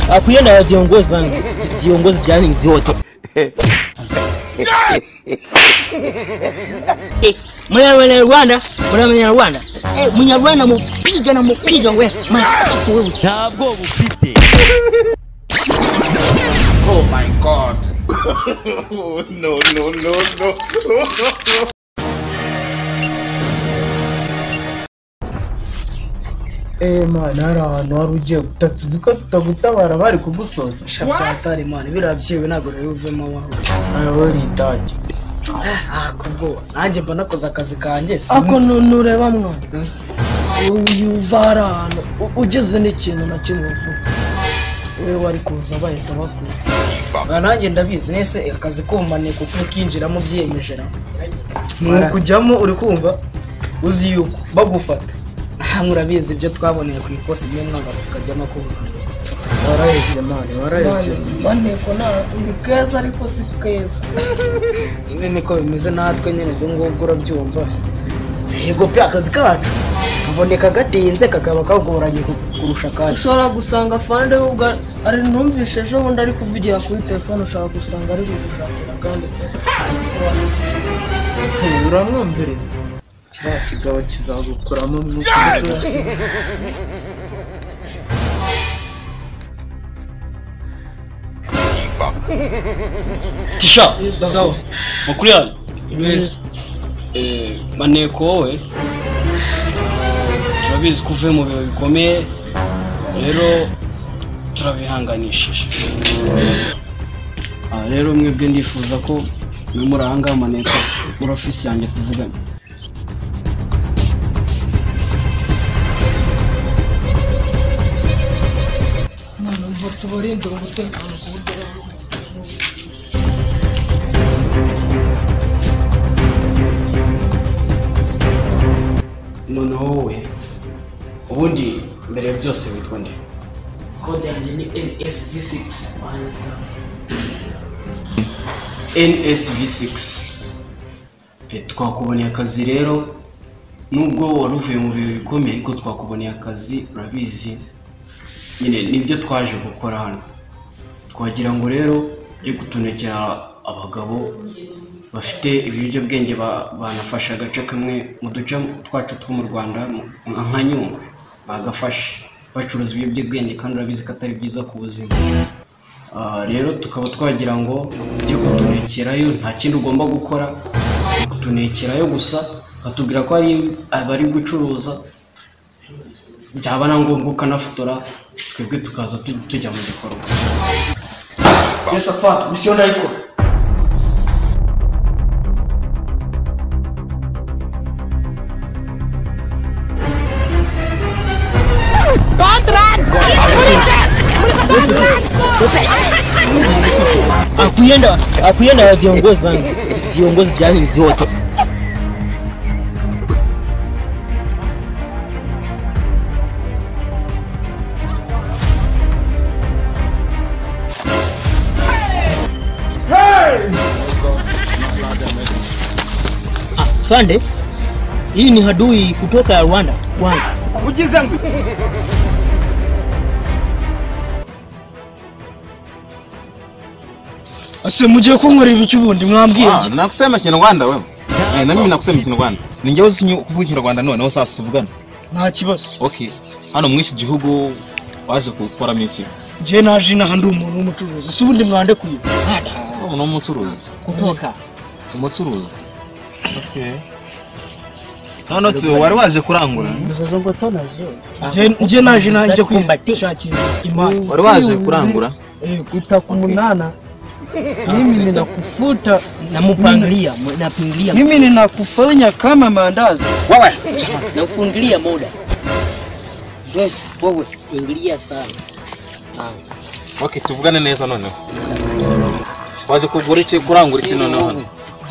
Akuyenda viongozi bana. Viongozi byani vyote. Munyarwanda, Munyarwanda. Munyarwanda mupiga we. Masako wewe. Ntabwo bufite. Oh my God. No. Man, ahantu wari ugiye gutatuza uko tutagutabara bari kugusoza. Shabye man, birabyewe ntago revemo waho. Ayo ritage. Kubwo nanjye mba nakoze akazi kanjye. Ako nureba mwana. Uyu varano ugeze n'ikintu na kimwe vuba. Wewe wari kuza bahita bakuru. Nanjye ndabizi nese akazi ko maneko kukinjiramo byiyemejera. Kujyamo uri kumva uzi yuko bagufata. Murabizi ibyo twaboneye ku ikosi bimwe mwanga kujyamo ko warayije warayije maneko na ubikeza ariko si keza. Niko bimeze natwe nyene ngo urabyumva. Yego pya akazi kacu kaboneka gatinze kakaba kagoranye kurusha kaje. Ushobora gusanga fande ubwo ari numvishe ejo bundi ari kuvugira kuri telefone ushaka gusanga ari gushakira kandi uramwumviriza kigabo kizagukuramo n'ukwezi. Tisha sawa mukuryana yes maneko wowe turabizi kuve mu bihe bikomeye rero turabihanganishije rero mwebwe ndifuza ko muranga maneko muri office yanjye tuvugana. tubarinde umutekano ku buryo noneho wowe ubundi mbere byose witwa nde? Kode yanjye ni NSV6. NSV6. Twakuboneye akazi rero nubwo wari uvuye mu bihe bikomeye ariko twakuboneye akazi urabizi nyine nibyo twaje gukora hano. Twagira ngo rero byo kutunekera abagabo bafite ibiyobyabwenge banafasha agace kamwe mu duce twacu two mu Rwanda nka Nyungwe bagafasha bacuruza ibiyobyabwenge kandi urabizi ko atari byiza ku buzima. Rero tukaba twagira ngo byo kutunekerayo nta kindi ugomba gukora kutunekerayo gusa batubwira ko ari abari gucuruza byaba na ngombwa ukanafotora twebwe tukaza tujya mu gikorwa. Yes afa mission nayiko. Akuyenda viongozi bana. Viongozi byani vyote. Fande, hii ni hadui kutoka Rwanda. Ujizangu. Ase muje kunkora ibicu bundi mwambwiye. Nakusema Kinyarwanda wewe. Na mimi nakusema Kinyarwanda. Ninjye uzi kuvuga Kinyarwanda none sasa tuvugana. Nta kibazo. Okay. Hano mwisi gihugu waje gukora miki. Je naje na handi umuntu w'umucuruzi. Subundi mwande kuyi. Umuntu w'umucuruzi. Kutoka. Umucuruzi. Okay. Hano tu wari waje kurangura. Ndazo ngo tonazo. Je naje nanje kwishakira imani. Wari waje kurangura? Utakumunana. Mimi ninakufuta na mupangilia na pingilia. Mimi ninakufanya kama maandazi. Wewe na ufungilia muda. Yes, wewe ingilia sana. Okay, tuvugane neza none. Waje kugura iki kurangura iki none hano?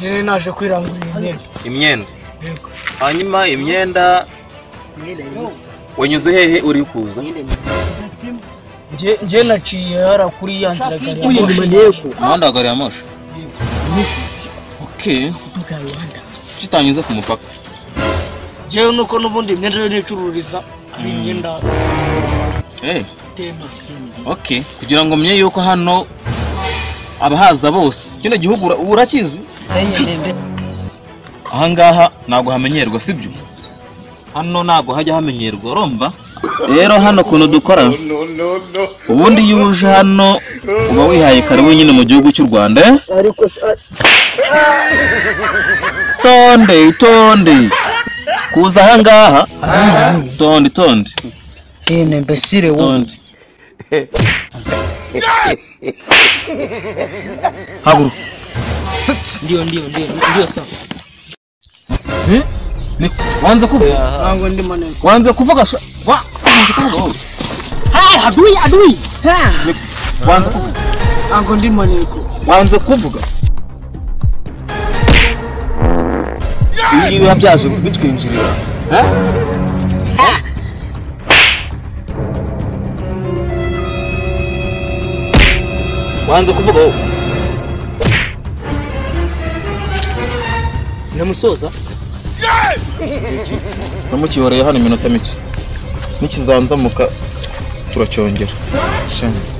Je naje kwirangura imyenda. Hanyuma imyenda wanyuze hehe uri kuza? Je naciye hara kuri yanzira gari. Uyu ni maneko. Manda gari ya moshi. Okay. Kutoka Rwanda. Kitanyuze ku mupaka. Je nuko nubundi imyenda yo nicururiza Ingenda. Okay, kugira ngo mye yuko hano abahaza bose kino gihugu urakizi ahangaha nago hamenyerwa sibyo hano nago hajya hamenyerwa urumva rero hano kuno dukora ubundi yuje hano uba wihaye kare wenyine mu gihugu cy'u Rwanda Ariko tonde kuza ahangaha tonde ine mbesire wo. Haguru. Ndio sawa. Wanza kuvuga. Nango ndi maneko. Wanza kuvuga. Wanza kuvuga. Hai adui. Ha. Wanza kuvuga. Nango ndi maneko. Wanza kuvuga. Ibi byaje bitwinjirira. Wanza kuvuga wowe. Namusoza. Namukiyoreye hano iminota mike. Nikizanzamuka turacyongera. Shenzi.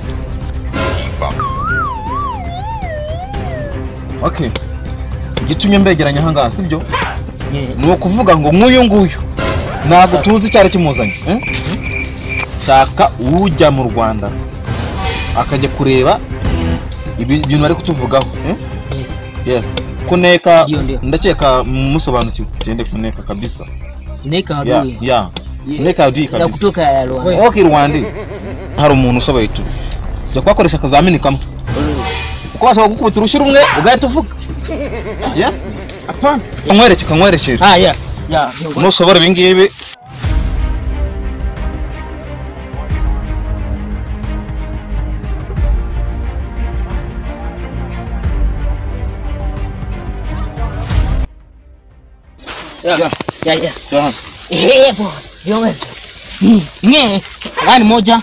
Okay. Gitumye mbegeranya hanga sibyo? Nuko kuvuga ngo nk'uyu nguyu ntabwo tuzi cyari kimuzanye, Shaka ujya mu Rwanda akajya kureba ibintu bari kutuvugaho, Yes. Kuneka ndakeka musobanukiwe. Gende kuneka kabisa. Neka adui. Yeah. Neka adui kabisa. Ya kutoka ya Rwanda. Okay Rwanda. Hari umuntu ushoboye tu. Jya kwakoresha akazamini kamwe. Uko bashaka gukubita urushyi rumwe ugahita uvuga. Yes. Apana. Kamwerekere. Yeah. Nushobora ibingibi. Yeah. Boy. Yonge. Nge. Gani moja.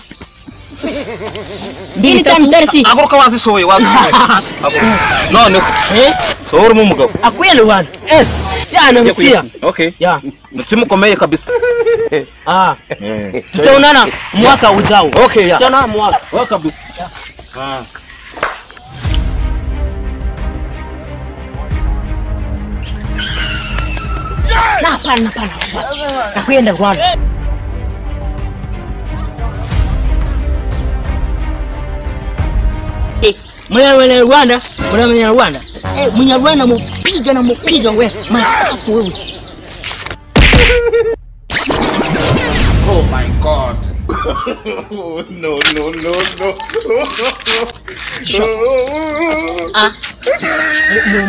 Mbili tano dersi. Aguruka wazishoboye. None. Sora mu mugabo. Akwele wana. Yana msia. Okay. Yeah. Mtimukomeye kabisa. Tutaonana mwaka ujao. Okay, yeah. Tutaonana mwaka kabisa. Hapana. Nakwenda Rwanda. Mwenye Rwanda. Mnyarwanda mupiga wewe. Masasu wewe. Oh my God. No.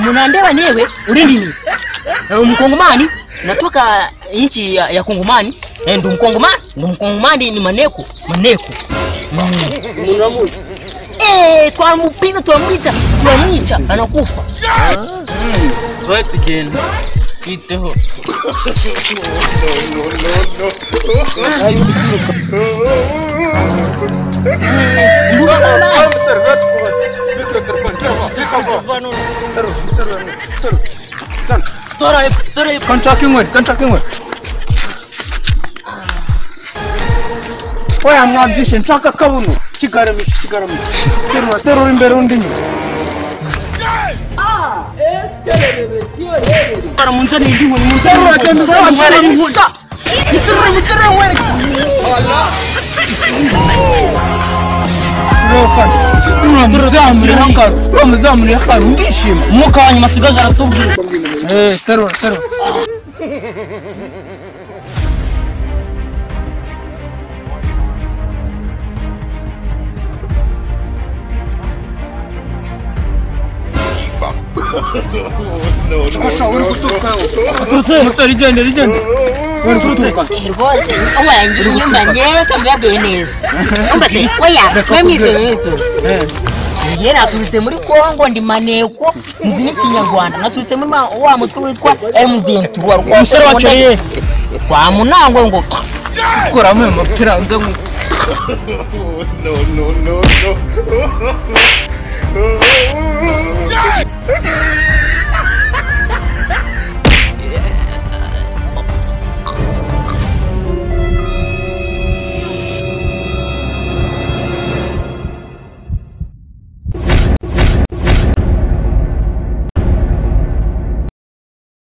Munandewa newe urindi ni Mkongomani natoka nchi ya Kongomani ndo Mkongomani ni maneko Munamuzi kwa mupiza tuamwicha anakufa wewe tujeni iteho Contracting. Oya mwabyishe nshaka kabuno kigarami. Terura imbere undi nyuma. Para munzani ndimo ni munzani uratemeza amwerekisha. Mitera mwereka. Muzamuri hakaru ndishima. Muka wanyu masigaje aratubwira. Terura. Musore igende. Rwose wanjye nyumba nyere kambaye neza. Umbase oya twemwizo. Ngiye naturutse muri Kongo ndi maneko nzi n'ikinyarwanda naturutse muri wa mutwe witwa M23 umusore wacyeye kwa munango ngo koramo amapira nze mu No.